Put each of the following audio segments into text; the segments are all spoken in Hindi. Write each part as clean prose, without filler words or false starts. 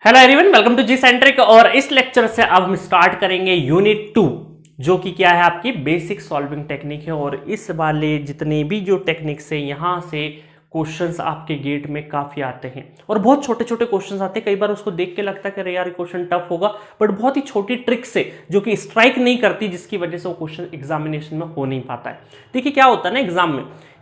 Hello everyone, welcome to G centric. और इस लेक्चर से अब हम स्टार्ट करेंगे यूनिट 2, जो कि क्या है आपकी बेसिक सॉल्विंग टेक्निक है। और इस वाले जितने भी जो टेक्निक्स है यहाँ से क्वेश्चंस आपके गेट में काफी आते हैं और बहुत छोटे छोटे क्वेश्चंस आते हैं। कई बार उसको देख के लगता है कि अरे यार ये क्वेश्चन टफ होगा, बट बहुत ही छोटी ट्रिक्स है जो कि स्ट्राइक नहीं करती, जिसकी वजह से वो क्वेश्चन एग्जामिनेशन में हो नहीं पाता है। देखिए क्या होता है ना,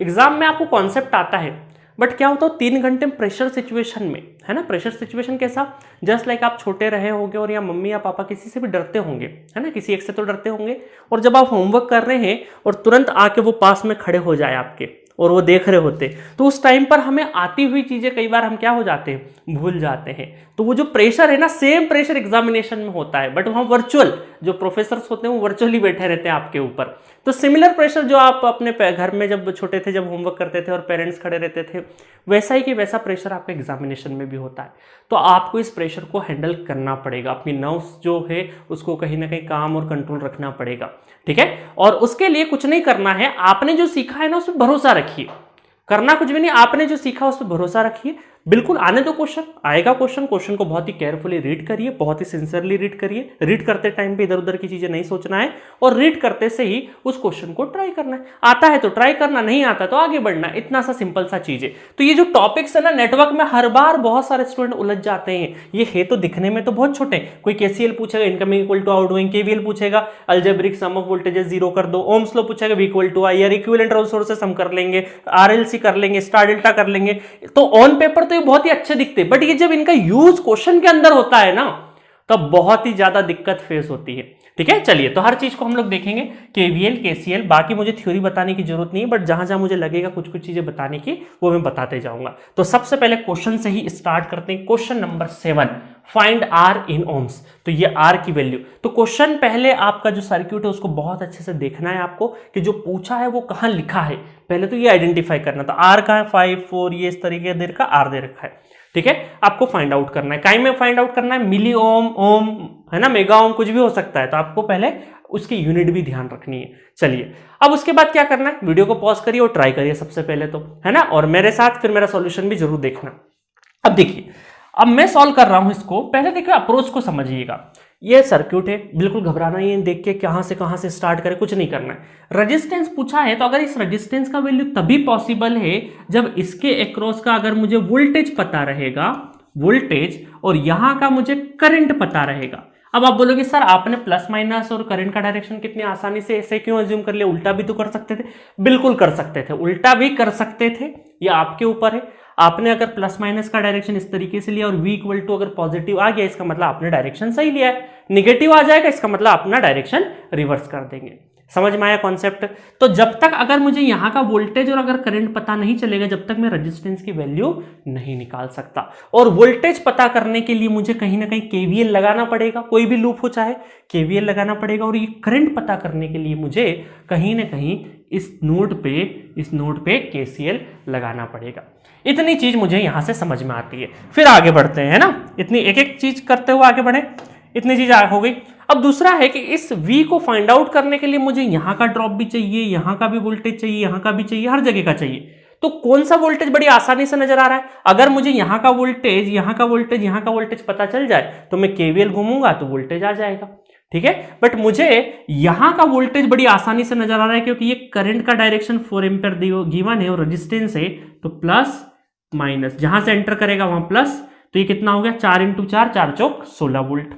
एग्जाम में आपको कॉन्सेप्ट आता है, बट क्या होता है 3 घंटे में प्रेशर सिचुएशन में, है ना। प्रेशर सिचुएशन कैसा, जस्ट लाइक आप छोटे रहे होंगे और या मम्मी या पापा किसी से भी डरते होंगे, है ना, किसी एक से तो डरते होंगे। और जब आप होमवर्क कर रहे हैं और तुरंत आके वो पास में खड़े हो जाए आपके और वो देख रहे होते, तो उस टाइम पर हमें आती हुई चीजें कई बार हम क्या हो जाते हैं, भूल जाते हैं। तो वो जो प्रेशर है ना, सेम प्रेशर एग्जामिनेशन में होता है, बट वहाँ वर्चुअल जो प्रोफेसर होते हैं वो वर्चुअली बैठे रहते हैं आपके ऊपर। तो सिमिलर प्रेशर जो आप अपने घर में जब छोटे थे, जब होमवर्क करते थे और पेरेंट्स खड़े रहते थे, वैसा ही कि वैसा प्रेशर आपका एग्जामिनेशन में भी होता है। तो आपको इस प्रेशर को हैंडल करना पड़ेगा, अपनी नर्व्स जो है उसको कहीं ना कहीं काम और कंट्रोल रखना पड़ेगा, ठीक है। और उसके लिए कुछ नहीं करना है, आपने जो सीखा है ना उस पर भरोसा रखिए, करना कुछ भी नहीं, आपने जो सीखा उस पर भरोसा रखिए। बिल्कुल आने दो, क्वेश्चन आएगा, क्वेश्चन को बहुत ही केयरफुली रीड करिए, बहुत ही सिंसियरली रीड करिए। रीड करते टाइम पे इधर उधर की चीजें नहीं सोचना है और रीड करते से ही उस क्वेश्चन को ट्राई करना है। आता है तो ट्राई करना, नहीं आता तो आगे बढ़ना, इतना सा सिंपल सा चीज है। तो ये जो टॉपिक्स है ना, नेटवर्क में हर बार बहुत सारे स्टूडेंट उलझ जाते हैं। ये है तो दिखने में तो बहुत छोटे, कोई केसीएल पूछेगा, incoming equal to outgoing, KVL पूछेगा, algebraic sum of voltages zero कर दो, ओम्स लॉ पूछेगा, V equal to I, equivalent sources हम कर लेंगे, आरएलसी कर लेंगे, स्टार डेल्टा कर लेंगे। तो ऑन पेपर तो ये बहुत ही अच्छे दिखते, बट ये जब इनका यूज क्वेश्चन के अंदर होता है ना, तब बहुत ही ज्यादा दिक्कत फेस होती है, ठीक है। चलिए, तो हर चीज को हम लोग देखेंगे, केवीएल, केसीएल। बाकी मुझे थ्योरी बताने की जरूरत नहीं है, बट जहां जहां मुझे लगेगा कुछ कुछ चीजें बताने की, वो मैं बताते जाऊंगा। तो सबसे पहले क्वेश्चन से ही स्टार्ट करते हैं। Question number 7, find R in ohms. तो ये आर की वैल्यू, तो क्वेश्चन पहले आपका जो सर्किट है उसको बहुत अच्छे से देखना है आपको कि जो पूछा है वो कहां लिखा है। पहले तो ये आइडेंटिफाई करना, तो आर कहां है, 5 4, ये इस तरीके दे रखा, आर दे रखा है, ठीक है। आपको फाइंड आउट करना है, काई में फाइंड आउट करना है, मिली ओम, ओम, है ना, मेगा ओम, कुछ भी हो सकता है। तो आपको पहले उसकी यूनिट भी ध्यान रखनी है। चलिए, अब उसके बाद क्या करना है, वीडियो को पॉज करिए और ट्राई करिए सबसे पहले तो, है ना, और मेरे साथ फिर मेरा सॉल्यूशन भी जरूर देखना। अब देखिए, अब मैं सॉल्व कर रहा हूं इसको, पहले देखिए अप्रोच को समझिएगा। ये सर्किट है, बिल्कुल घबराना ही है, देख के कहां से स्टार्ट करें, कुछ नहीं करना है। रेजिस्टेंस पूछा है, तो अगर इस रेजिस्टेंस का वैल्यू तभी पॉसिबल है जब इसके अक्रॉस का अगर मुझे वोल्टेज पता रहेगा, वोल्टेज, और यहां का मुझे करंट पता रहेगा। अब आप बोलोगे सर आपने प्लस माइनस और करंट का डायरेक्शन कितनी आसानी से ऐसे क्यों अज्यूम कर लिया, उल्टा भी तो कर सकते थे। बिल्कुल कर सकते थे, उल्टा भी कर सकते थे, ये आपके ऊपर है। आपने अगर प्लस माइनस का डायरेक्शन इस तरीके से लिया और V इक्वल टू अगर पॉजिटिव आ गया, इसका मतलब आपने डायरेक्शन सही लिया है। निगेटिव आ जाएगा, इसका मतलब अपना डायरेक्शन रिवर्स कर देंगे। समझ में आया कॉन्सेप्ट। तो जब तक अगर मुझे यहां का वोल्टेज और अगर करंट पता नहीं चलेगा, जब तक मैं रेजिस्टेंस की वैल्यू नहीं निकाल सकता। और वोल्टेज पता करने के लिए मुझे कहीं ना कहीं केवीएल लगाना पड़ेगा, कोई भी लूप हो चाहे केवीएल लगाना पड़ेगा। और ये करंट पता करने के लिए मुझे कहीं ना कहीं इस नोड पे केसीएल लगाना पड़ेगा। इतनी चीज मुझे यहां से समझ में आती है। फिर आगे बढ़ते हैं, है ना, इतनी एक एक चीज करते हुए आगे बढ़े, इतनी चीज हो गई। अब दूसरा है कि इस V को फाइंड आउट करने के लिए मुझे यहां का ड्रॉप भी चाहिए, यहां का भी वोल्टेज चाहिए, यहां का भी चाहिए, हर जगह का चाहिए। तो कौन सा वोल्टेज बड़ी आसानी से नजर आ रहा है। अगर मुझे यहां का वोल्टेज, यहां का वोल्टेज, यहां का वोल्टेज पता चल जाए तो मैं केवीएल घूमूंगा तो वोल्टेज आ जाएगा, ठीक है। बट मुझे यहां का वोल्टेज बड़ी आसानी से नजर आ रहा है क्योंकि ये करंट का डायरेक्शन 4 एम्पीयर गिवन है और रेजिस्टेंस है, तो प्लस माइनस जहां से एंटर करेगा वहां प्लस। तो ये कितना हो गया, 4 × 4, 4 चौक 16 वोल्ट,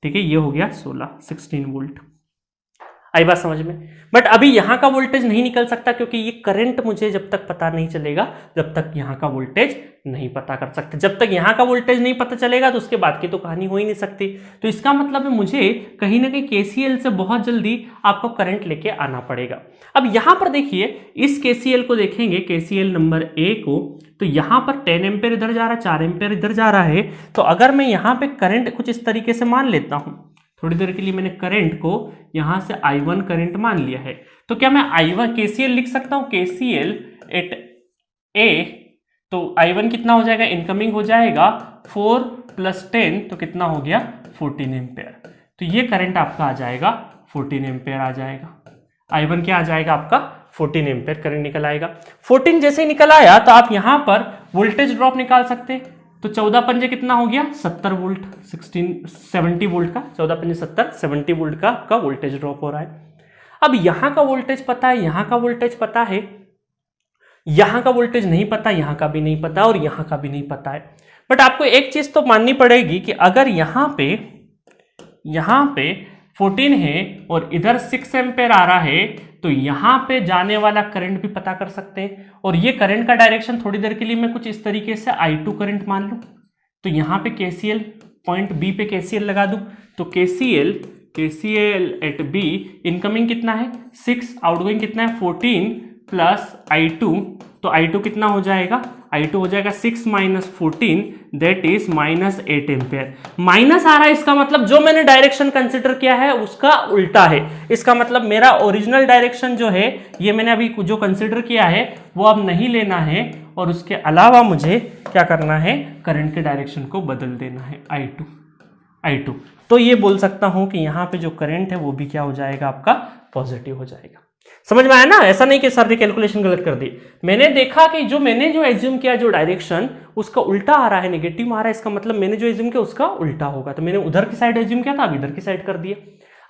ठीक है। ये हो गया 16 वोल्ट। आई बात समझ में। बट अभी यहां का वोल्टेज नहीं निकल सकता क्योंकि ये करंट मुझे जब तक पता नहीं चलेगा, जब तक यहां का वोल्टेज नहीं पता कर सकते। जब तक यहां का वोल्टेज नहीं पता चलेगा तो उसके बाद की तो कहानी हो ही नहीं सकती। तो इसका मतलब है मुझे कहीं ना कहीं केसीएल से बहुत जल्दी आपको करंट लेके आना पड़ेगा। अब यहां पर देखिए, इस केसीएल को देखेंगे, केसीएल नंबर A को, तो यहां पर 10 एम्पीयर इधर जा रहा है, 4 एम्पीयर इधर जा रहा है। तो अगर मैं यहां पे करंट कुछ इस तरीके से मान लेता हूं, थोड़ी देर के लिए मैंने करंट को यहां से I1 करंट मान लिया है, तो क्या मैं I1 केसीएल लिख सकता हूं, केसीएल एट A, तो I1 कितना हो जाएगा, इनकमिंग हो जाएगा 4 + 10, तो कितना हो गया 14 एम्पीयर। तो ये करंट आपका आ जाएगा 14 एम्पीयर आ जाएगा। I1 क्या आ जाएगा आपका 14 एम्पीयर करंट निकल आएगा। 14 जैसे ही निकल आया तो आप यहां पर वोल्टेज ड्रॉप निकाल सकते हैं। तो 14 पंजे कितना हो गया 70 वोल्ट, 70 वोल्ट का 14 पंजे 70, 70 वोल्ट का आपका वोल्टेज ड्रॉप हो रहा है। अब यहां का वोल्टेज पता है, यहां का वोल्टेज पता है, यहां का वोल्टेज नहीं पता, यहां का भी नहीं पता और यहां का भी नहीं पता है। बट आपको एक चीज तो माननी पड़ेगी कि अगर यहां पे 14 है और इधर 6 एम्पेयर आ रहा है तो यहां पे जाने वाला करंट भी पता कर सकते हैं। और ये करंट का डायरेक्शन थोड़ी देर के लिए मैं कुछ इस तरीके से I2 करंट मान लूं, तो यहां पे KCL पॉइंट B पे KCL लगा दूं, तो KCL एट B इनकमिंग कितना है 6, आउटगोइंग कितना है 14 प्लस I2, तो I2 कितना हो जाएगा, I2 हो जाएगा 6 minus 14 that is minus 8 ampere. Minus आ रहा है, इसका मतलब जो मैंने डायरेक्शन कंसिडर किया है उसका उल्टा है। इसका मतलब मेरा ओरिजिनल डायरेक्शन जो है, ये मैंने अभी जो कंसिडर किया है वो अब नहीं लेना है, और उसके अलावा मुझे क्या करना है, करंट के डायरेक्शन को बदल देना है I2। तो ये बोल सकता हूं कि यहां पे जो करंट है वो भी क्या हो जाएगा, आपका पॉजिटिव हो जाएगा। समझ में आया ना? ऐसा नहीं कि सर ने कैलकुलेशन गलत कर दी, मैंने देखा कि जो मैंने जो एज्यूम किया, जो डायरेक्शन उसका उल्टा आ रहा है, नेगेटिव आ रहा है, इसका मतलब मैंने जो एज्यूम किया उसका उल्टा होगा, तो मैंने उधर की साइड एज्यूम किया था, अब इधर की साइड कर दिया।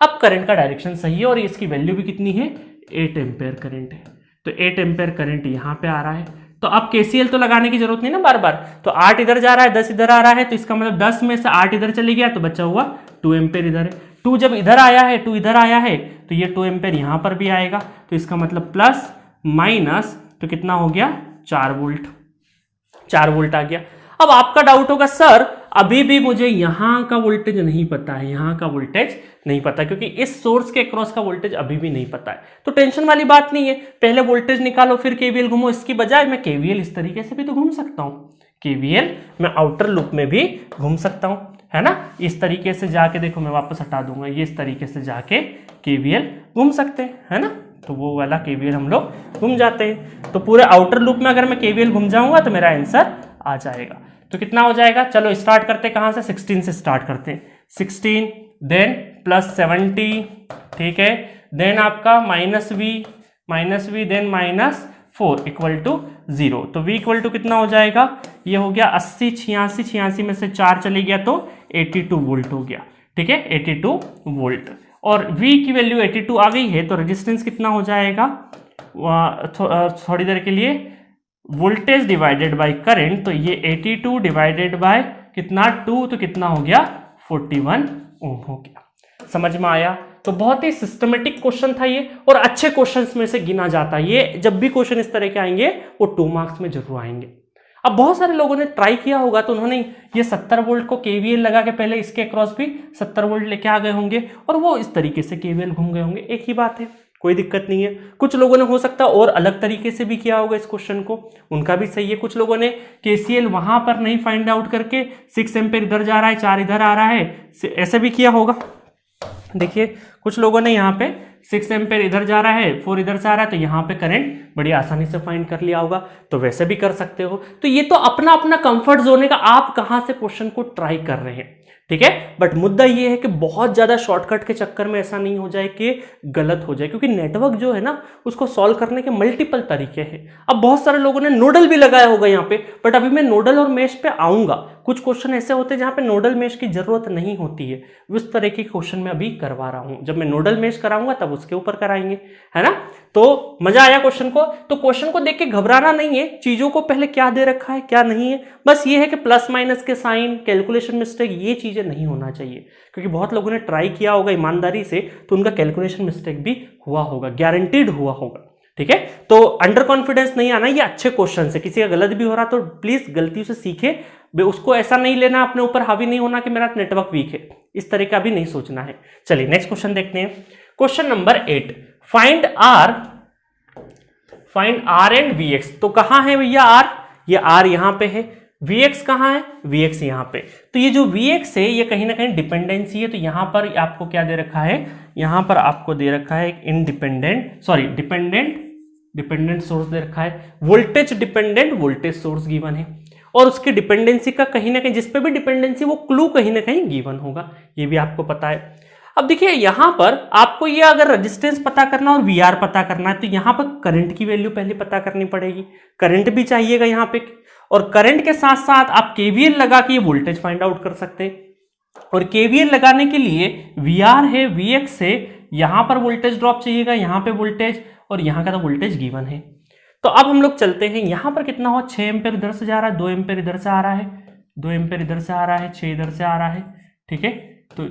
अब करंट का डायरेक्शन सही है और इसकी वैल्यू भी कितनी है 8 एम्पेयर करंट है, तो 8 एम्पेयर करंट यहां पे आ रहा है। तो अब KCL तो लगाने की जरूरत नहीं ना बार बार, तो 8 इधर जा रहा है 10 इधर आ रहा है, तो इसका मतलब 10 में से 8 इधर चली गया तो बचा हुआ 2 एम्पेयर इधर है। 2 जब इधर आया है, 2 इधर आया है, तो ये 2 एम्पेयर यहां पर भी आएगा, तो इसका मतलब प्लस माइनस तो कितना हो गया 4 वोल्ट, 4 वोल्ट आ गया। अब आपका डाउट होगा सर अभी भी मुझे यहां का वोल्टेज नहीं पता है, यहां का वोल्टेज नहीं पता, क्योंकि इस सोर्स के अक्रॉस का वोल्टेज अभी भी नहीं पता है। तो टेंशन वाली बात नहीं है, पहले वोल्टेज निकालो फिर KVL घूमो, इसकी बजाय मैं KVL इस तरीके से भी तो घूम सकता हूं, KVL मैं आउटर लूप में भी घूम सकता हूं, है ना। इस तरीके से जाके देखो, मैं वापस हटा दूंगा, ये इस तरीके से जाके KVL घूम सकते हैं, है ना। तो वो वाला KVL हम लोग घूम जाते हैं, तो पूरे आउटर लूप में अगर मैं KVL घूम जाऊंगा तो मेरा आंसर आ जाएगा। तो कितना हो जाएगा, चलो स्टार्ट करते हैं, कहां से 16 से स्टार्ट करते हैं, 16 देन प्लस 70, ठीक है, देन आपका minus V then minus 4 equal to 0, तो V इक्वल टू कितना हो जाएगा, ये हो गया 80, 86 में से 4 चले गया तो 82 वोल्ट हो गया, ठीक है 82 वोल्ट, और V की वैल्यू 82 आ गई है, तो रेजिस्टेंस कितना हो जाएगा, थोड़ी देर के लिए वोल्टेज डिवाइडेड बाय करंट, तो ये 82 डिवाइडेड बाय कितना 2, तो कितना हो गया 41 ओम हो गया। समझ में आया? तो बहुत ही सिस्टमेटिक क्वेश्चन था ये, और अच्छे क्वेश्चंस में से गिना जाता है ये। जब भी क्वेश्चन इस तरह के आएंगे वो 2 मार्क्स में जरूर आएंगे। अब बहुत सारे लोगों ने ट्राई किया होगा, तो उन्होंने ये 70 वोल्ट को KVL लगा के पहले इसके अक्रॉस भी 70 वोल्ट लेके आ गए होंगे, और वो इस तरीके से KVL घूम गए होंगे, एक ही बात है, कोई दिक्कत नहीं है। कुछ लोगों ने हो सकता है और अलग तरीके से भी किया होगा इस क्वेश्चन को, उनका भी सही है। कुछ लोगों ने KCL वहां पर नहीं फाइंड आउट करके 6 एम्पेयर इधर जा रहा है 4 इधर आ रहा है, ऐसे भी किया होगा। देखिए कुछ लोगों ने यहाँ पे 6 एम्पेयर इधर जा रहा है 4 इधर से आ रहा है, तो यहाँ पे करंट बड़ी आसानी से फाइंड कर लिया होगा, तो वैसे भी कर सकते हो। तो ये तो अपना अपना कंफर्ट जोन है, आप कहाँ से क्वेश्चन को ट्राई कर रहे हैं, ठीक है। बट मुद्दा ये है कि बहुत ज्यादा शॉर्टकट के चक्कर में ऐसा नहीं हो जाए कि गलत हो जाए, क्योंकि नेटवर्क जो है ना उसको सॉल्व करने के मल्टीपल तरीके हैं। अब बहुत सारे लोगों ने नोडल भी लगाया होगा यहाँ पे, बट अभी मैं नोडल और मेश पे आऊंगा। कुछ क्वेश्चन ऐसे होते हैं जहां पे नोडल मेश की जरूरत नहीं होती है, उस तरह के क्वेश्चन मैं अभी करवा रहा हूं। जब मैं नोडल मेश कराऊंगा तब उसके ऊपर कराएंगे, है ना। तो मजा आया क्वेश्चन को? तो क्वेश्चन को देख के घबराना नहीं है, चीजों को पहले क्या दे रखा है क्या नहीं है, बस ये है कि प्लस माइनस के साइन, कैलकुलेशन मिस्टेक, ये चीजें नहीं होना चाहिए, क्योंकि बहुत लोगों ने ट्राई किया होगा ईमानदारी से, तो उनका कैलकुलेशन मिस्टेक भी हुआ होगा, गारंटीड हुआ होगा, ठीक है। तो अंडर कॉन्फिडेंस नहीं आना, ये अच्छे क्वेश्चन है। किसी का गलत भी हो रहा तो प्लीज गलतियों से सीखे, उसको ऐसा नहीं लेना, अपने ऊपर हावी नहीं होना कि मेरा नेटवर्क वीक है, इस तरह का भी नहीं सोचना है। चलिए नेक्स्ट क्वेश्चन देखते हैं। Question number 8, find R and Vx। तो कहां है भैया R? ये R यहां पे है, Vx कहां है? Vx यहां पे। तो ये जो Vx है ये कहीं ना कहीं डिपेंडेंसी है, तो यहां पर आपको क्या दे रखा है, यहां पर आपको दे रखा है एक डिपेंडेंट सोर्स दे रखा है, voltage dependent voltage source given है, और उसकी डिपेंडेंसी का कहीं ना कहीं, जिस पे भी डिपेंडेंसी वो क्लू कहीं ना कहीं गिवन होगा, ये भी आपको पता है। अब देखिए यहां पर आपको ये अगर रेजिस्टेंस पता करना और VR पता करना है, तो यहां पर करंट की वैल्यू पहले पता करनी पड़ेगी, करंट भी चाहिएगा यहां पे, और करंट के साथ साथ आप केवीएल लगा के वोल्टेज फाइंड आउट कर सकते हैं। और केवीएल लगाने के लिए वीआर है, वीएक्स है, यहां पर वोल्टेज ड्रॉप चाहिएगा, यहां पे वोल्टेज, और यहां का तो वोल्टेज गिवन है। तो अब हम लोग चलते हैं, यहां पर कितना हो, 6 एम्पेयर इधर से जा रहा है, 2 एम्पेयर इधर से आ रहा है, 2 एम्पेयर इधर से आ रहा है, 6 इधर से आ रहा है, ठीक है। तो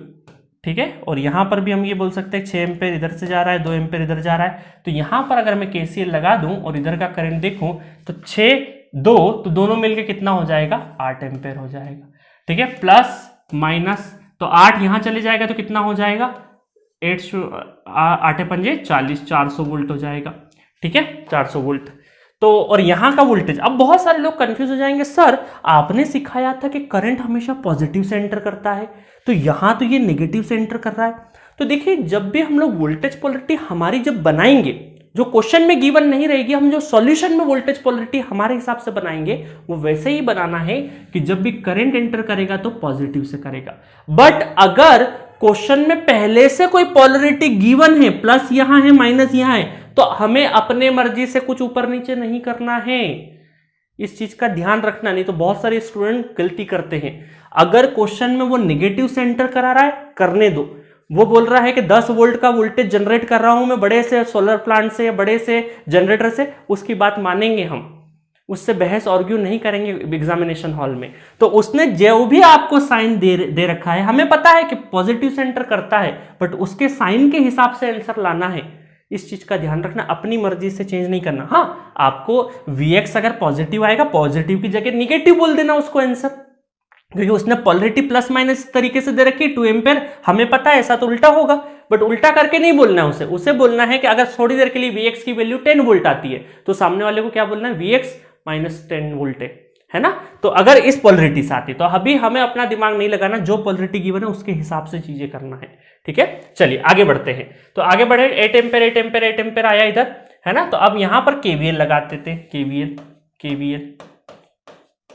ठीक है, और यहां पर भी हम ये बोल सकते हैं 6 एम्पेयर इधर से जा रहा है, 2 एम्पेयर इधर जा रहा है। तो यहां पर अगर मैं केसीएल लगा दूं और इधर का करंट देखूं तो 6 2, तो दोनों मिलके कितना हो जाएगा, 8 एम्पेयर हो जाएगा, ठीक है। प्लस माइनस, तो 8 यहां चले जाएगा तो कितना हो जाएगा, 8 पंजे 40, 400 वोल्ट हो जाएगा, ठीक है, 400 वोल्ट। तो और यहां का वोल्टेज, अब बहुत सारे लोग कंफ्यूज हो जाएंगे, सर आपने सिखाया था कि करंट हमेशा पॉजिटिव से एंटर करता है, तो यहां तो ये नेगेटिव से एंटर कर रहा है। तो देखिए, जब भी हम लोग वोल्टेज पोलरिटी हमारी जब बनाएंगे, जो क्वेश्चन में गिवन नहीं रहेगी, हम जो सॉल्यूशन में वोल्टेज पोलरिटी हमारे हिसाब से बनाएंगे वो वैसे ही बनाना है कि जब भी करंट एंटर करेगा तो पॉजिटिव से करेगा। बट अगर क्वेश्चन में पहले से कोई पोलरिटी गिवन है, प्लस यहां है माइनस यहां है, तो हमें अपने मर्जी से कुछ ऊपर नीचे नहीं करना है। इस चीज का ध्यान रखना, नहीं तो बहुत सारे स्टूडेंट गलती करते हैं। अगर क्वेश्चन में वो नेगेटिव से एंटर करा रहा है, करने दो। वो बोल रहा है कि 10 वोल्ट का वोल्टेज जनरेट कर रहा हूं मैं बड़े से सोलर प्लांट से या बड़े से जनरेटर से, उसकी बात मानेंगे हम, उससे बहस आर्ग्यू नहीं करेंगे एग्जामिनेशन हॉल में। तो उसने जो भी आपको साइन दे रखा है, हमें पता है कि पॉजिटिव से एंटर करता है, बट उसके साइन के हिसाब से आंसर लाना है। इस चीज का ध्यान रखना, अपनी मर्जी से चेंज नहीं करना। हाँ, आपको Vx अगर पॉजिटिव आएगा, पॉजिटिव की जगह निगेटिव बोल देना उसको आंसर, क्योंकि उसने पोलरिटी प्लस माइनस तरीके से दे रखी, 2 एम्पेयर, हमें पता है ऐसा तो उल्टा होगा, बट उल्टा करके नहीं बोलना है उसे बोलना है कि अगर थोड़ी देर के लिए Vx की वैल्यू 10 वोल्ट आती है तो सामने वाले को क्या बोलना है, Vx माइनस 10 वोल्ट है ना। तो अगर इस पोलरिटी से आती, तो अभी हमें अपना दिमाग नहीं लगाना, जो पोलरिटी गिवन है उसके हिसाब से चीजें करना है, ठीक है। चलिए आगे बढ़ते हैं। तो आगे बढ़े, 8 एम्पेयर 8 एम्पेयर 8 एम्पेयर आया इधर, है ना। तो अब यहां पर केवीएल लगाते थे,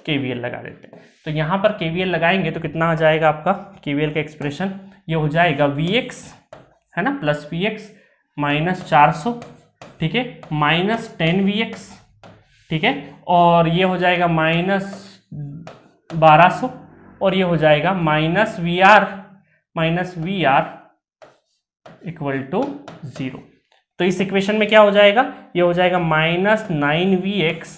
केवीएल लगा देते हैं। तो यहां पर केवीएल लगाएंगे तो कितना आ जाएगा आपका, केवीएल का एक्सप्रेशन ये हो जाएगा Vx, है ना, प्लस Vx माइनस 400, ठीक है, माइनस 10 Vx, ठीक है, और ये हो जाएगा माइनस 1200, और ये हो जाएगा minus V R equal to 0। तो इस इक्वेशन में क्या हो जाएगा, ये हो जाएगा minus 9Vx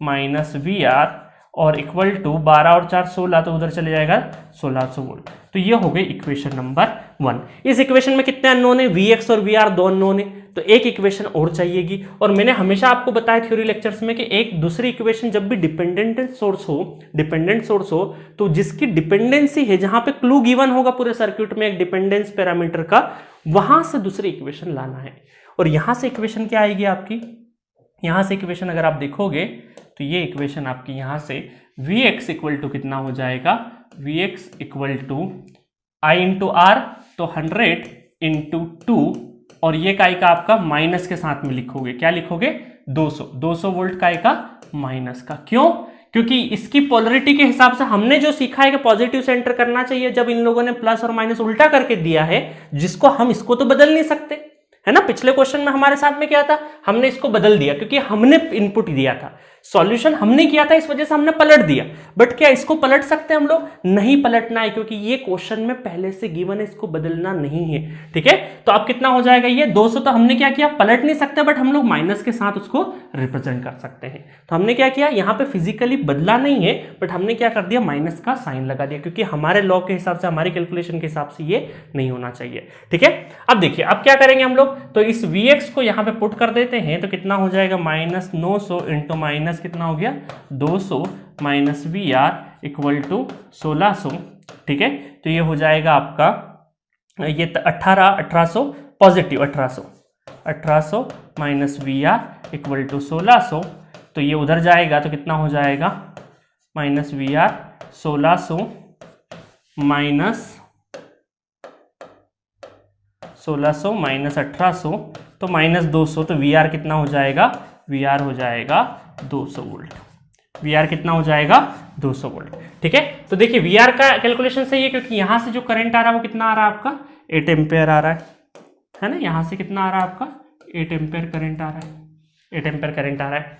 minus V R, और इक्वल टू 12 और 4 16, तो उधर चले जाएगा 1600 वोल्ट। तो ये हो गई इक्वेशन नंबर 1। इस इक्वेशन में कितने अननोन है, Vx और Vr दो अननोन है, तो एक इक्वेशन और चाहिएगी। और मैंने हमेशा आपको बताया थ्योरी लेक्चर्स में कि एक दूसरी इक्वेशन जब भी डिपेंडेंट सोर्स हो तो जिसकी डिपेंडेंसी है, जहां पे क्लू गिवन होगा पूरे सर्किट में एक डिपेंडेंस पैरामीटर का, वहां से दूसरी इक्वेशन लाना है। और यहां से इक्वेशन क्या आएगी आपकी, यहां से इक्वेशन अगर आप देखोगे तो ये इक्वेशन आपकी यहां से Vx इक्वल टू कितना हो जाएगा, Vx equal to I into R, तो 100 इंटू 2, और ये काय का आपका माइनस के साथ में लिखोगे, क्या लिखोगे, 200 वोल्ट काय का माइनस का। क्यों, क्योंकि इसकी पोलरिटी के हिसाब से हमने जो सीखा है कि पॉजिटिव से एंटर करना चाहिए, जब इन लोगों ने प्लस और माइनस उल्टा करके दिया है, जिसको हम इसको तो बदल नहीं सकते, है ना। पिछले क्वेश्चन में हमारे साथ में क्या था, हमने इसको बदल दिया क्योंकि हमने इनपुट दिया था, सॉल्यूशन हमने किया था, इस वजह से हमने पलट दिया। बट क्या इसको पलट सकते हैं हम लोग, नहीं पलटना है, क्योंकि ये क्वेश्चन में पहले से गिवन है, इसको बदलना नहीं है, ठीक है। तो अब कितना हो जाएगा, ये 200 तो हमने क्या किया, पलट नहीं सकते, बट हम लोग माइनस के साथ उसको रिप्रेजेंट कर सकते हैं। तो हमने क्या किया, यहाँ पे फिजिकली बदला नहीं है, बट हमने क्या कर दिया, माइनस का साइन लगा दिया, क्योंकि हमारे लॉ के हिसाब से, हमारी कैलकुलेशन के हिसाब से ये नहीं होना चाहिए, ठीक है। अब देखिए, अब क्या करेंगे हम लोग, तो इस Vx को यहाँ पे पुट कर देते हैं, तो कितना हो जाएगा, माइनस 900 इंटू माइनस कितना हो गया, 200 minus V R equal to 1600, ठीक है। तो ये हो जाएगा आपका ये 1800 positive 1800 minus V R equal to 1600, तो ये उधर जाएगा तो कितना हो जाएगा, माइनस वी आर 1600 माइनस 1800, तो माइनस 200, तो वी आर कितना हो जाएगा, वी आर हो जाएगा 200 वोल्ट, वी आर कितना हो जाएगा 200 वोल्ट, ठीक है। तो देखिए वी आर का कैलकुलेशन सही है, क्योंकि यहां से जो करंट आ रहा है वो कितना आ रहा है आपका, 8 एम्पेयर आ रहा है ना। यहां से कितना आ रहा है आपका, 8 एम्पेयर करंट आ रहा है, 8 एम्पेयर करंट आ रहा है।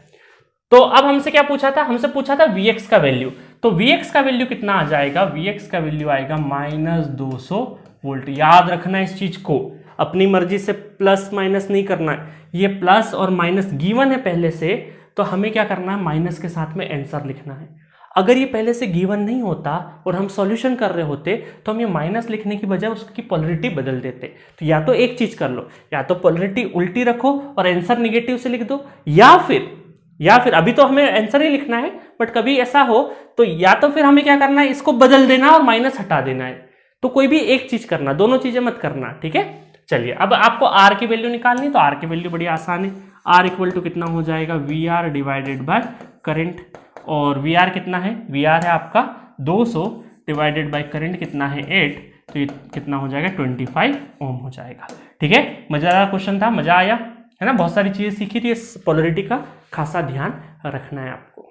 तो अब हमसे क्या पूछा था, हमसे पूछा था Vx का वैल्यू। तो Vx का वैल्यू कितना आ जाएगा, Vx का वैल्यू आएगा -200 वोल्ट। याद रखना इस चीज को, अपनी मर्जी से प्लस माइनस नहीं करना है, ये प्लस और माइनस गिवन है पहले से, तो हमें क्या करना है, माइनस के साथ में आंसर लिखना है। अगर ये पहले से गिवन नहीं होता और हम सॉल्यूशन कर रहे होते तो हम ये माइनस लिखने की बजाय उसकी पोलरिटी बदल देते। तो या तो एक चीज कर लो, या तो पोलरिटी उल्टी रखो और आंसर निगेटिव से लिख दो, या फिर अभी तो हमें आंसर ही लिखना है, बट कभी ऐसा हो तो या तो फिर हमें क्या करना है, इसको बदल देना और माइनस हटा देना है। तो कोई भी एक चीज करना, दोनों चीजें मत करना, ठीक है। चलिए अब आपको आर की वैल्यू निकालनी, तो आर की वैल्यू बड़ी आसान है। आर इक्वल टू कितना हो जाएगा, V R divided by current. और वी आर कितना है, वी आर है आपका 200 डिवाइडेड बाय करंट कितना है 8, तो ये कितना हो जाएगा 25 ओम हो जाएगा। ठीक है, मजेदार क्वेश्चन था, मजा आया है ना, बहुत सारी चीजें सीखी थी। इस पोलरिटी का खासा ध्यान रखना है आपको।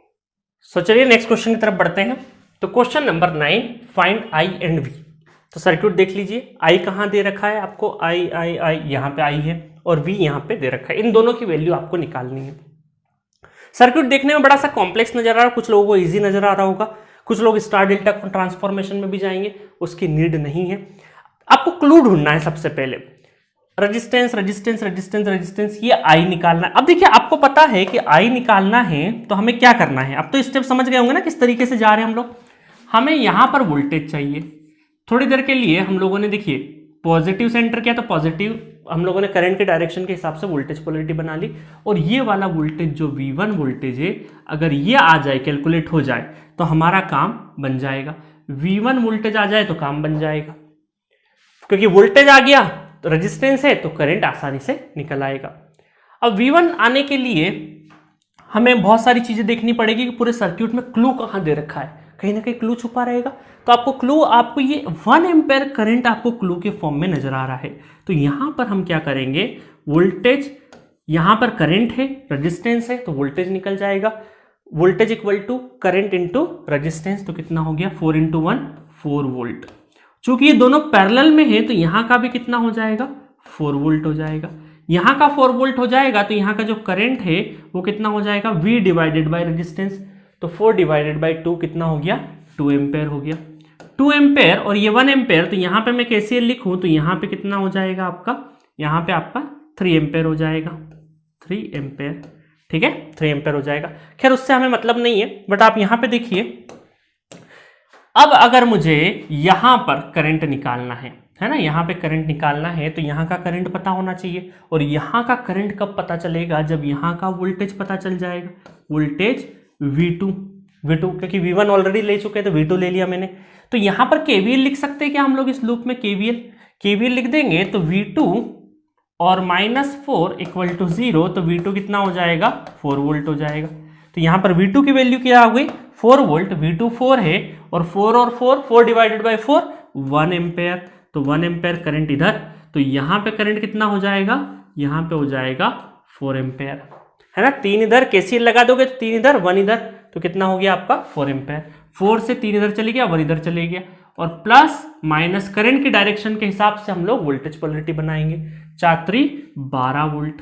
सो चलिए नेक्स्ट क्वेश्चन की तरफ बढ़ते हैं। तो question number 9, find I and V. तो सर्किट देख लीजिए, आई कहाँ दे रखा है आपको, आई आई आई यहाँ पे आई है और वी यहाँ पे दे रखा है। इन दोनों की वैल्यू आपको निकालनी है। सर्किट देखने में बड़ा सा कॉम्प्लेक्स नजर आ रहा है, कुछ लोगों को इजी नजर आ रहा होगा, कुछ लोग स्टार डेल्टा ट्रांसफॉर्मेशन में भी जाएंगे, उसकी नीड नहीं है। आपको क्लू ढूंढना है सबसे पहले, रेजिस्टेंस रेजिस्टेंस रेजिस्टेंस रेजिस्टेंस, ये आई निकालना है। अब देखिए आपको पता है कि आई निकालना है तो हमें क्या करना है, अब तो स्टेप समझ गए होंगे ना किस तरीके से जा रहे हैं हम लोग। हमें यहां पर वोल्टेज चाहिए, थोड़ी देर के लिए हम लोगों ने देखिए पॉजिटिव से एंटर किया तो पॉजिटिव, हम लोगों ने करंट के डायरेक्शन के हिसाब से वोल्टेज पोलरिटी बना ली। और ये वाला वोल्टेज जो V1 वोल्टेज है, अगर ये आ जाए, कैलकुलेट हो जाए तो हमारा काम बन जाएगा। V1 वोल्टेज आ जाए तो काम बन जाएगा, क्योंकि वोल्टेज आ गया तो रेजिस्टेंस है तो करंट आसानी से निकल आएगा। अब V1 आने के लिए हमें बहुत सारी चीजें देखनी पड़ेगी कि पूरे सर्किट में क्लू कहाँ दे रखा है, कहीं ना कहीं क्लू छुपा रहेगा। तो आपको क्लू, आपको ये 1 एम्पेयर करंट आपको क्लू के फॉर्म में नजर आ रहा है। तो यहां पर हम क्या करेंगे, वोल्टेज, यहां पर करंट है, रेजिस्टेंस है, तो वोल्टेज निकल जाएगा। Voltage equal to current into resistance, तो कितना हो गया 4 × 1 4 वोल्ट। चूंकि ये दोनों पैरेलल में है तो यहां का भी कितना हो जाएगा 4 वोल्ट हो जाएगा। यहां का 4 वोल्ट हो जाएगा तो यहां का जो करंट है वो कितना हो जाएगा, V डिवाइडेड बाई रेजिस्टेंस, तो 4 डिवाइडेड बाई 2 कितना हो गया 2 एम्पेयर हो गया। 2 एम्पेयर और ये 1 एम्पेयर, तो यहां पे मैं KCL लिखूं तो यहां पे कितना हो जाएगा आपका, यहां पे आपका 3 एम्पेयर हो जाएगा, 3 एम्पेयर। ठीक है, 3 एम्पेयर हो जाएगा। खैर उससे हमें मतलब नहीं है, बट आप यहां पे देखिए, अब अगर मुझे यहां पर करंट निकालना है ना, यहां पे करंट निकालना है तो यहां का करंट पता होना चाहिए। और यहां का करंट कब पता चलेगा, जब यहां का वोल्टेज पता चल जाएगा, वोल्टेज V2, क्योंकि V1 ऑलरेडी ले चुके हैं तो V2 ले लिया मैंने। तो यहां पर KVL लिख सकते हैं क्या हम लोग, इस लूप में KVL लिख देंगे तो V2 और -4 = 0, तो V2 कितना हो जाएगा 4 वोल्ट हो जाएगा। तो यहां पर V2 की वैल्यू क्या हो गई 4 वोल्ट, V2 4 है और 4 और 4 डिवाइडेड बाई 4 1 एम्पेयर, तो 1 एम्पेयर करंट इधर, तो यहां पे करंट कितना हो जाएगा, यहां पे हो जाएगा 4 एम्पेयर, है ना। 3 इधर KCL लगा दोगे तो 3 इधर 1 इधर, तो कितना हो गया आपका 4 एम्पेयर। 4 से 3 इधर चले गया, 1 इधर चले गया, और प्लस माइनस करंट की डायरेक्शन के हिसाब से हम लोग वोल्टेज पोलरिटी बनाएंगे। 4 12 वोल्ट,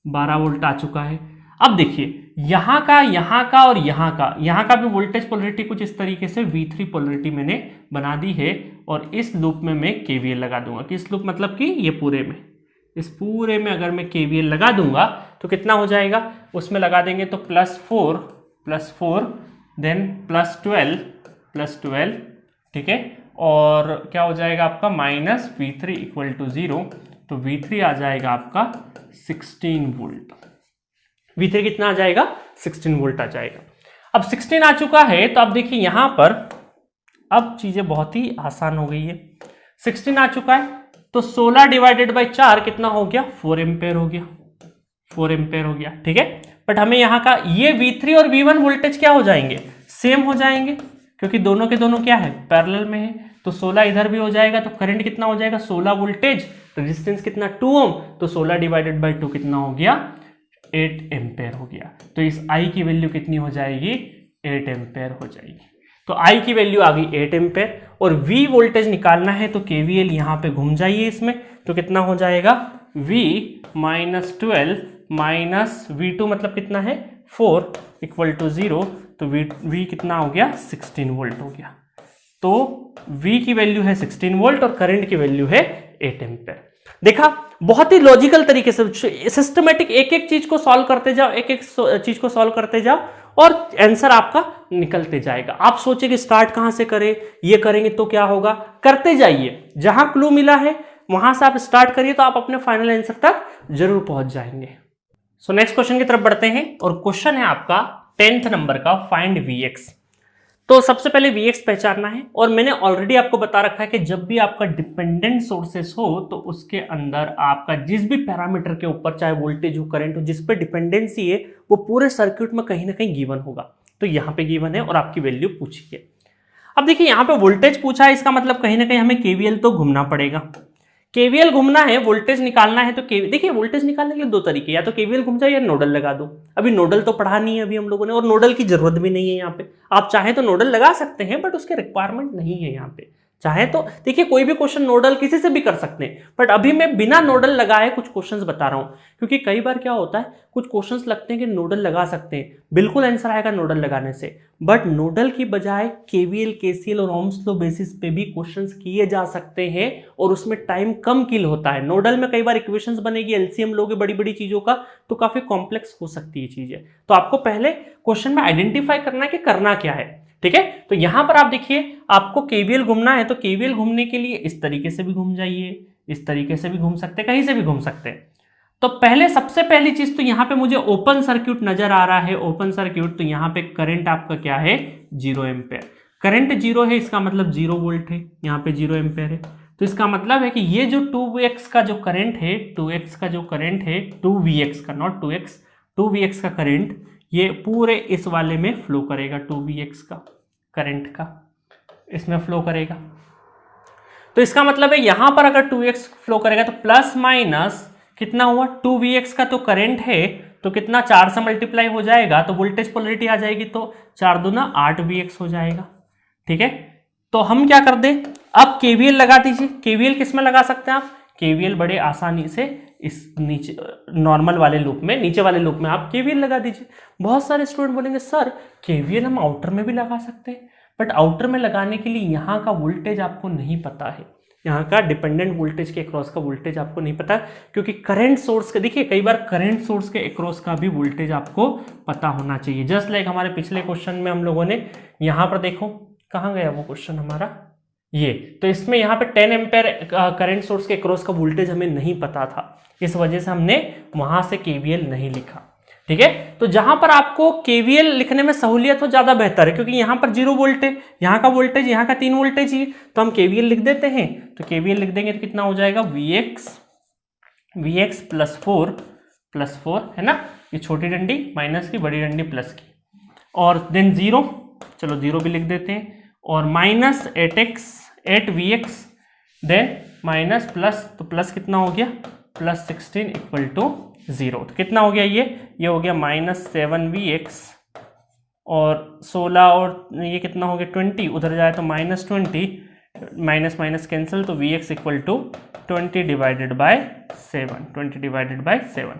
12 वोल्ट आ चुका है। अब देखिए यहां का और यहां का भी वोल्टेज पोलरिटी कुछ इस तरीके से V3 पोलरिटी मैंने बना दी है। और इस लूप में मैं KVL लगा दूंगा, कि इस लूप मतलब कि ये पूरे में, इस पूरे में अगर मैं KVL लगा दूंगा तो कितना हो जाएगा, उसमें लगा देंगे तो +4 देन +12, ठीक है। और क्या हो जाएगा आपका -V3 = 0, तो V3 आ जाएगा आपका 16 वोल्ट। V3 कितना आ जाएगा 16 वोल्ट आ जाएगा। अब 16 आ चुका है तो अब देखिए यहां पर अब चीजें बहुत ही आसान हो गई है। 16 आ चुका है तो 16 डिवाइडेड बाई 4 कितना हो गया 4 एम्पेयर हो गया, 4 एम्पेयर हो गया। ठीक है, बट हमें यहाँ का ये V3 और V1 वोल्टेज क्या हो जाएंगे, सेम हो जाएंगे, क्योंकि दोनों के दोनों क्या है पैरेलल में है। तो 16 इधर भी हो जाएगा, तो करंट कितना हो जाएगा 16 वोल्टेज, रेजिस्टेंस कितना 2 ओम, तो 16 डिवाइडेड बाई 2 कितना हो गया 8 एम्पेयर हो गया। तो इस I की वैल्यू कितनी हो जाएगी 8 एम्पेयर हो जाएगी। तो I की वैल्यू आ गई 8 एम्पेयर। और V वोल्टेज निकालना है तो KVL यहाँ पे घूम जाइए इसमें, तो कितना हो जाएगा V -12 V2 मतलब कितना है 4 इक्वल टू 0, तो V कितना हो गया 16 वोल्ट हो गया। तो V की वैल्यू है 16 वोल्ट और करंट की वैल्यू है 8 एम्पेयर। देखा, बहुत ही लॉजिकल तरीके से सिस्टमेटिक एक एक चीज को सॉल्व करते जाओ, एक एक चीज को सॉल्व करते जाओ और आंसर आपका निकलते जाएगा। आप सोचे कि स्टार्ट कहां से करें, ये करेंगे तो क्या होगा, करते जाइए, जहां क्लू मिला है वहां से आप स्टार्ट करिए तो आप अपने फाइनल आंसर तक जरूर पहुंच जाएंगे। सो नेक्स्ट क्वेश्चन की तरफ बढ़ते हैं और क्वेश्चन है आपका 10th नंबर का, फाइंड Vx। तो सबसे पहले Vx पहचानना है और मैंने ऑलरेडी आपको बता रखा है कि जब भी आपका डिपेंडेंट सोर्सेस हो तो उसके अंदर आपका जिस भी पैरामीटर के ऊपर, चाहे वोल्टेज हो, करंट हो, जिस पे डिपेंडेंसी है वो पूरे सर्किट में कहीं ना कहीं गिवन होगा। तो यहाँ पे गिवन है और आपकी वैल्यू पूछी है। अब देखिए यहाँ पे वोल्टेज पूछा है, इसका मतलब कहीं ना कहीं हमें केवीएल तो घूमना पड़ेगा। केवीएल घूमना है, वोल्टेज निकालना है, तो देखिए वोल्टेज निकालने के लिए दो तरीके, या तो केवीएल घूम जाए या नोडल लगा दो। अभी नोडल तो पढ़ा नहीं है अभी हम लोगों ने, और नोडल की जरूरत भी नहीं है यहाँ पे। आप चाहे तो नोडल लगा सकते हैं बट उसके रिक्वायरमेंट नहीं है यहाँ पे। चाहे तो देखिए कोई भी क्वेश्चन नोडल किसी से भी कर सकते हैं, बट अभी मैं बिना नोडल लगाए कुछ क्वेश्चंस बता रहा हूं, क्योंकि कई बार क्या होता है कुछ क्वेश्चंस लगते हैं कि नोडल लगा सकते हैं, बिल्कुल आंसर आएगा नोडल लगाने से, बट नोडल की बजाय केवीएल, केसीएल और ओम्स लॉ बेसिस पे भी क्वेश्चंस किए जा सकते हैं और उसमें टाइम कम किल होता है। नोडल में कई बार इक्वेशंस बनेगी, एलसीएम लोगे बड़ी बड़ी चीजों का, तो काफी कॉम्प्लेक्स हो सकती है चीजें। तो आपको पहले क्वेश्चन में आइडेंटिफाई करना है कि करना क्या है, ठीक है। तो यहां पर आप देखिए आपको केवीएल घूमना है, तो केवीएल घूमने के लिए इस तरीके से भी घूम जाइए, इस तरीके से भी घूम सकते हैं, कहीं से भी घूम सकते हैं। तो पहले सबसे पहली चीज तो यहां पे मुझे ओपन सर्किट नजर आ रहा है, ओपन सर्किट, तो यहां पे करंट आपका क्या है 0 एम्पेयर। करंट 0 है, इसका मतलब 0 वोल्ट है, यहां पे 0 एम्पेयर है। तो इसका मतलब है कि ये जो 2x का जो करंट है, 2x का जो करंट है, 2vx का, नॉट 2x, 2vx का करंट ये पूरे इस वाले में फ्लो करेगा, 2vx का करंट का इसमें फ्लो करेगा। तो इसका मतलब है यहां पर अगर 2x फ्लो करेगा तो प्लस माइनस कितना हुआ 2vx का तो करंट है, तो कितना 4 से मल्टीप्लाई हो जाएगा तो वोल्टेज पोलरिटी आ जाएगी, तो 4 दूना 8vx हो जाएगा, ठीक है। तो हम क्या कर दें, अब केवीएल लगा दीजिए। केवीएल किस में लगा सकते हैं आप, केवीएल बड़े आसानी से इस नीचे नॉर्मल वाले लूप में, नीचे वाले लूप में आप केवीएल लगा दीजिए। बहुत सारे स्टूडेंट बोलेंगे सर केवीएल हम आउटर में भी लगा सकते हैं, बट आउटर में लगाने के लिए यहाँ का वोल्टेज आपको नहीं पता है, यहाँ का डिपेंडेंट वोल्टेज के अक्रॉस का वोल्टेज आपको नहीं पता, क्योंकि करंट सोर्स का, देखिए कई बार करंट सोर्स के अक्रॉस का भी वोल्टेज आपको पता होना चाहिए। जस्ट लाइक हमारे पिछले क्वेश्चन में हम लोगों ने यहाँ पर देखो कहाँ गया वो क्वेश्चन हमारा, ये तो इसमें यहाँ पे 10 एम्पेयर करंट सोर्स के अक्रॉस का वोल्टेज हमें नहीं पता था, इस वजह से हमने वहां से केवीएल नहीं लिखा, ठीक है। तो जहां पर आपको केवीएल लिखने में सहूलियत हो ज्यादा बेहतर है, क्योंकि यहां पर 0 वोल्ट है, यहाँ का वोल्टेज यहाँ का 3 वोल्टेज ही, तो हम केवीएल लिख देते हैं। तो केवीएल लिख देंगे तो कितना हो जाएगा vx प्लस 4 है ना, ये छोटी डंडी माइनस की, बड़ी डंडी प्लस की, और देन 0, चलो 0 भी लिख देते हैं, और minus 8vx, then minus plus, तो प्लस कितना हो गया प्लस 16 इक्वल टू 0, तो कितना हो गया ये हो गया माइनस 7vx, और 16 और ये कितना हो गया 20, उधर जाए तो माइनस 20, माइनस माइनस कैंसिल, तो vx equal to 20 divided by 7,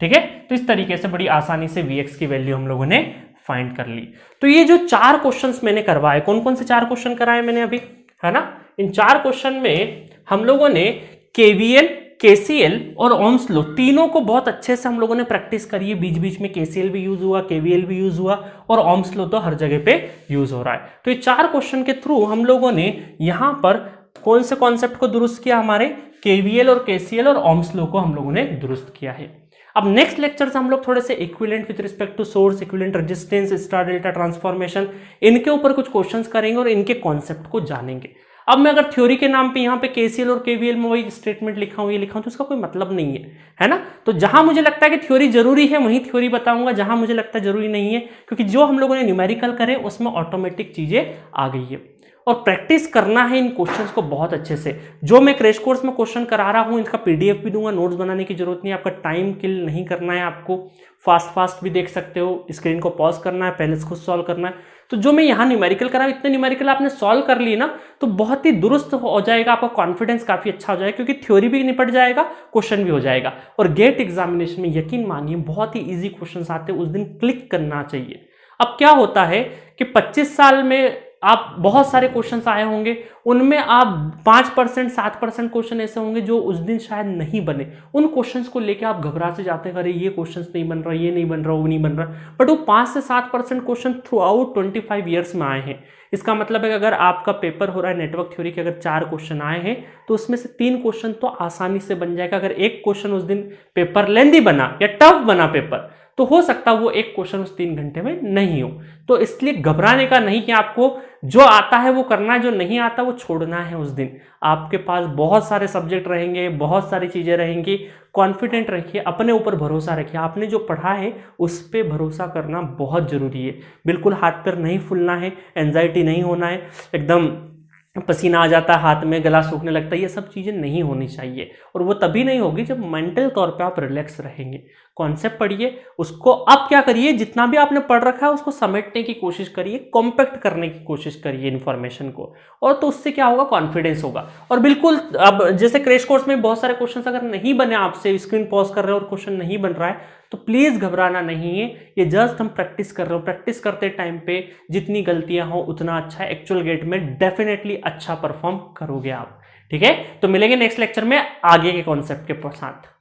ठीक है। तो इस तरीके से बड़ी आसानी से vx की वैल्यू हम लोगों ने फाइंड कर ली। तो ये जो 4 क्वेश्चंस मैंने करवाए, कौन कौन से 4 क्वेश्चन कराए मैंने अभी, है ना, इन 4 क्वेश्चन में हम लोगों ने केवीएल, केसीएल और ओम्स लॉ तीनों को बहुत अच्छे से हम लोगों ने प्रैक्टिस करी है। बीच बीच में केसीएल भी यूज हुआ, केवीएल भी यूज हुआ, और ओम्स लॉ तो हर जगह पे यूज हो रहा है। तो ये 4 क्वेश्चन के थ्रू हम लोगों ने यहाँ पर कौन से कॉन्सेप्ट को दुरुस्त किया, हमारे केवीएल और केसीएल और ओम्स लॉ को हम लोगों ने दुरुस्त किया है। अब नेक्स्ट लेक्चर से हम लोग थोड़े से equivalent with respect to source, equivalent resistance, star delta transformation, इनके ऊपर कुछ क्वेश्चंस करेंगे और इनके कॉन्सेप्ट को जानेंगे। अब मैं अगर थ्योरी के नाम पे यहाँ पे केसीएल और केवीएल में वही स्टेटमेंट लिखा हूँ, ये लिखा हूँ, तो उसका कोई मतलब नहीं है ना। तो जहां मुझे लगता है कि थ्योरी जरूरी है वहीं थ्योरी बताऊंगा, जहां मुझे लगता है जरूरी नहीं है, क्योंकि जो हम लोगों ने न्यूमेरिकल करे उसमें ऑटोमेटिक चीजें आ गई है। और प्रैक्टिस करना है इन क्वेश्चंस को बहुत अच्छे से। जो मैं क्रैश कोर्स में क्वेश्चन करा रहा हूँ इनका पीडीएफ भी दूंगा, नोट्स बनाने की जरूरत नहीं है, आपका टाइम किल नहीं करना है, आपको फास्ट भी देख सकते हो, स्क्रीन को पॉज करना है, पहले खुद सॉल्व करना है। तो जो मैं यहाँ न्यूमेरिकल करा इतने न्यूमेरिकल आपने सॉल्व कर लिए ना तो बहुत ही दुरुस्त हो जाएगा, आपका कॉन्फिडेंस काफी अच्छा हो जाएगा, क्योंकि थ्योरी भी निपट जाएगा, क्वेश्चन भी हो जाएगा। और गेट एग्जामिनेशन में यकीन मानिए बहुत ही इजी क्वेश्चन आते हैं, उस दिन क्लिक करना चाहिए। अब क्या होता है कि 25 साल में आप बहुत सारे क्वेश्चंस आए होंगे, उनमें आप 5% 7% क्वेश्चन ऐसे होंगे जो उस दिन शायद नहीं बने। उन क्वेश्चंस को लेके आप घबरा से जाते हैं, अरे ये क्वेश्चंस नहीं बन रहा, ये नहीं बन रहा, वो नहीं बन रहा, बट वो 5 से 7% क्वेश्चन थ्रू आउट 25 ईयर्स में आए हैं। इसका मतलब है कि अगर आपका पेपर हो रहा है नेटवर्क थ्योरी के, अगर 4 क्वेश्चन आए हैं तो उसमें से 3 क्वेश्चन तो आसानी से बन जाएगा। अगर एक क्वेश्चन उस दिन पेपर लेंदी बना या टफ बना पेपर, तो हो सकता है वो एक क्वेश्चन उस 3 घंटे में नहीं हो। तो इसलिए घबराने का नहीं कि आपको जो आता है वो करना है, जो नहीं आता वो छोड़ना है। उस दिन आपके पास बहुत सारे सब्जेक्ट रहेंगे, बहुत सारी चीजें रहेंगी। कॉन्फिडेंट रखिए, अपने ऊपर भरोसा रखिए, आपने जो पढ़ा है उस पर भरोसा करना बहुत जरूरी है। बिल्कुल हाथ पैर नहीं फूलना है, एंजाइटी नहीं होना है, एकदम पसीना आ जाता है हाथ में, गला सूखने लगता है, ये सब चीज़ें नहीं होनी चाहिए। और वो तभी नहीं होगी जब मेंटल तौर पे आप रिलैक्स रहेंगे। कॉन्सेप्ट पढ़िए, उसको आप क्या करिए, जितना भी आपने पढ़ रखा है उसको समेटने की कोशिश करिए, कॉम्पैक्ट करने की कोशिश करिए इन्फॉर्मेशन को, और तो उससे क्या होगा, कॉन्फिडेंस होगा। और बिल्कुल अब जैसे क्रैश कोर्स में बहुत सारे क्वेश्चन अगर नहीं बने, आपसे स्क्रीन पॉज कर रहे हो और क्वेश्चन नहीं बन रहा है, तो प्लीज घबराना नहीं है। ये जस्ट हम प्रैक्टिस कर रहे हो, प्रैक्टिस करते टाइम पे जितनी गलतियां हो उतना अच्छा है। एक्चुअल गेट में डेफिनेटली अच्छा परफॉर्म करोगे आप। ठीक है, तो मिलेंगे नेक्स्ट लेक्चर में आगे के कॉन्सेप्ट के साथ।